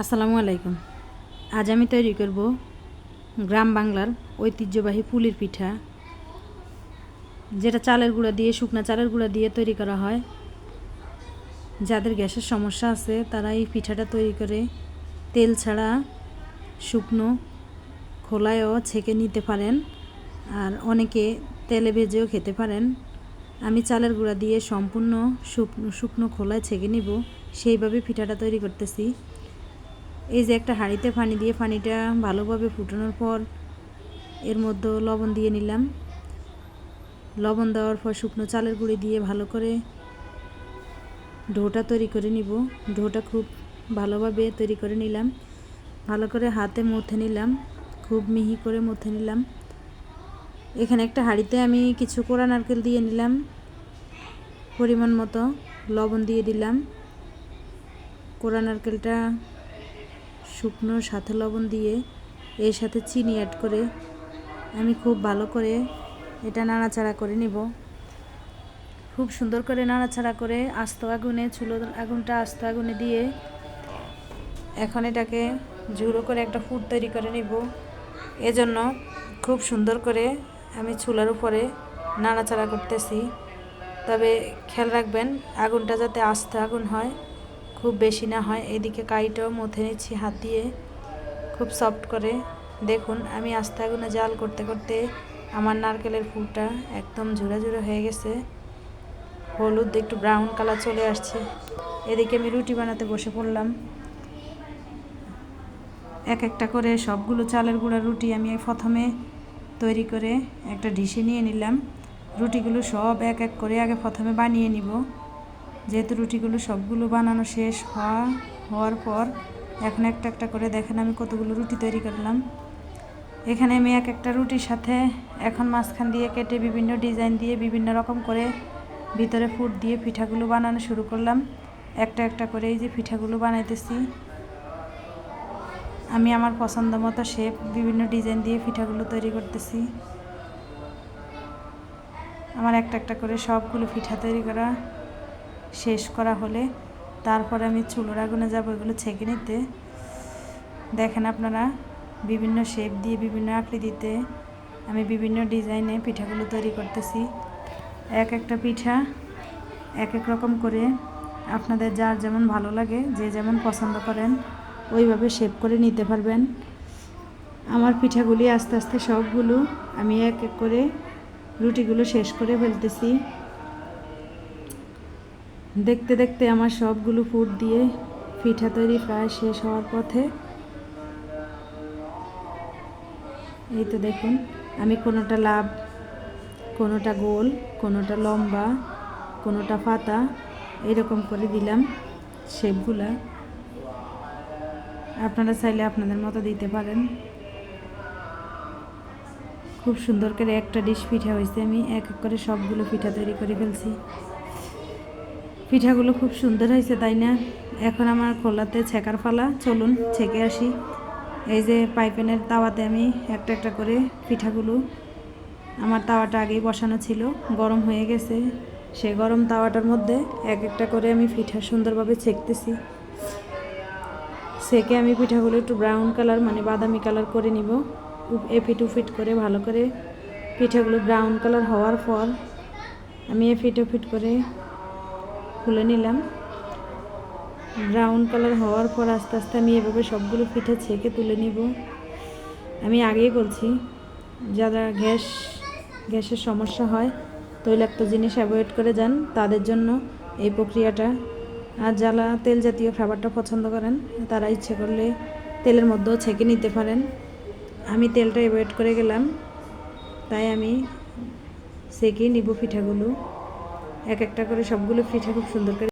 আসসালামু আলাইকুম। আজ আমি তৈরি করব গ্রাম বাংলার ঐতিহ্যবাহী পুলির পিঠা, যেটা চালের গুঁড়া দিয়ে, শুকনা চালের গুঁড়া দিয়ে তৈরি করা হয়। যাদের গ্যাসের সমস্যা আছে তারা এই পিঠাটা তৈরি করে তেল ছাড়া শুকনো খোলায়ও ছেঁকে নিতে পারেন, আর অনেকে তেলে ভেজেও খেতে পারেন। আমি চালের গুঁড়া দিয়ে সম্পূর্ণ শুকনো খোলায় ছেঁকে নিব, সেইভাবে পিঠাটা তৈরি করতেছি। এই যে একটা হাঁড়িতে পানি দিয়ে পানিটা ভালোভাবে ফুটানোর পর এর মধ্যে লবণ দিয়ে নিলাম। লবণ দেওয়ার পর শুকনো চালের গুঁড়ি দিয়ে ভালো করে ডোটা তৈরি করে নিব। ডোটা খুব ভালোভাবে তৈরি করে নিলাম, ভালো করে হাতে মথে নিলাম, খুব মিহি করে মথে নিলাম। এখানে একটা হাঁড়িতে আমি কিছু কোড়া নারকেল দিয়ে নিলাম, পরিমাণ মতো লবণ দিয়ে দিলাম। কোড়া নারকেলটা শুকনো সাথে লবণ দিয়ে এর সাথে চিনি অ্যাড করে আমি খুব ভালো করে এটা নাড়াচাড়া করে নিব। খুব সুন্দর করে নাড়াচাড়া করে আস্ত আগুনে, চুলোর আগুনটা আস্ত আগুনে দিয়ে এখন এটাকে ঝুড়ো করে একটা ফুট তৈরি করে নিব। এজন্য খুব সুন্দর করে আমি চুলার উপরে নাড়াচাড়া করতেছি। তবে খেয়াল রাখবেন আগুনটা যাতে আস্ত আগুন হয়, খুব বেশি না হয়। এদিকে কাইটাও মথে নিচ্ছি হাত দিয়ে খুব সফট করে। দেখুন আমি আস্তে আগুনে জাল করতে করতে আমার নারকেলের ফুলটা একদম ঝুরা ঝুরা হয়ে গেছে, হলুদ একটু ব্রাউন কালার চলে আসছে। এদিকে আমি রুটি বানাতে বসে পড়লাম। এক একটা করে সবগুলো চালের গুঁড়া রুটি আমি প্রথমে তৈরি করে একটা ডিশে নিয়ে নিলাম। রুটিগুলো সব এক এক করে আগে প্রথমে বানিয়ে নিব। যেহেতু রুটিগুলো সবগুলো বানানো শেষ হওয়ার পর এখন একটা একটা করে দেখেন আমি কতগুলো রুটি তৈরি করলাম। এখানে আমি এক একটা রুটির সাথে এখন মাঝখান দিয়ে কেটে বিভিন্ন ডিজাইন দিয়ে বিভিন্ন রকম করে ভিতরে ফুট দিয়ে পিঠাগুলো বানানো শুরু করলাম। একটা একটা করে এই যে পিঠাগুলো বানাইতেছি আমি আমার পছন্দ মতো শেপ বিভিন্ন ডিজাইন দিয়ে পিঠাগুলো তৈরি করতেছি। আমার একটা একটা করে সবগুলো পিঠা তৈরি করা শেষ করা হলে তারপরে আমি চুলোর আগুনে যাবো এগুলো ছেঁকে নিতে। দেখেন আপনারা বিভিন্ন শেপ দিয়ে বিভিন্ন আকৃতিতে আমি বিভিন্ন ডিজাইনে পিঠাগুলো তৈরি করতেছি। এক একটা পিঠা এক এক রকম করে আপনাদের যার যেমন ভালো লাগে, যে যেমন পছন্দ করেন ওইভাবে শেপ করে নিতে পারবেন। আমার পিঠাগুলি আস্তে আস্তে সবগুলো আমি এক এক করে রুটিগুলো শেষ করে ফেলতেছি। দেখতে দেখতে আমার সবগুলো ফুট দিয়ে পিঠা তৈরি প্রায় শেষ হওয়ার পথে। এই তো দেখুন আমি কোনোটা লাভ, কোনোটা গোল, কোনোটা লম্বা, কোনোটা পাতা এরকম করে দিলাম শেপগুলা। আপনারা চাইলে আপনাদের মতো দিতে পারেন। খুব সুন্দর করে একটা ডিশ পিঠা হয়েছে। আমি এক এক করে সবগুলো পিঠা তৈরি করে ফেলছি। পিঠাগুলো খুব সুন্দর হয়েছে, তাই না? এখন আমার খোলাতে ছেঁকার পালা, চলুন ছেঁকে আসি। এই যে পাইপেনের তাওয়াতে আমি একটা একটা করে পিঠাগুলো, আমার তাওয়াটা আগেই বসানো ছিল, গরম হয়ে গেছে। সে গরম তাওয়াটার মধ্যে এক একটা করে আমি পিঠা সুন্দরভাবে ছেঁকতেছি। ছেঁকে আমি পিঠাগুলো একটু ব্রাউন কালার মানে বাদামি কালার করে নিব। এপিট উপিট করে ভালো করে পিঠাগুলো ব্রাউন কালার হওয়ার পর আমি এপিট উপিট করে খুলে নিলাম। ব্রাউন কালার হওয়ার পর আস্তে আস্তে আমি এভাবে সবগুলো পিঠা ছেঁকে তুলে নিব। আমি আগেই বলছি যারা গ্যাসের সমস্যা হয়, তৈলাক্ত জিনিস অ্যাভয়েড করে যান, তাদের জন্য এই প্রক্রিয়াটা। আর যারা তেল জাতীয় খাবারটা পছন্দ করেন তারা ইচ্ছে করলে তেলের মধ্যেও ছেঁকে নিতে পারেন। আমি তেলটা অ্যাভয়েড করে গেলাম, তাই আমি ছেঁকে নিব পিঠাগুলো। এক একটা করে সবগুলো পিঠা খুব সুন্দর করে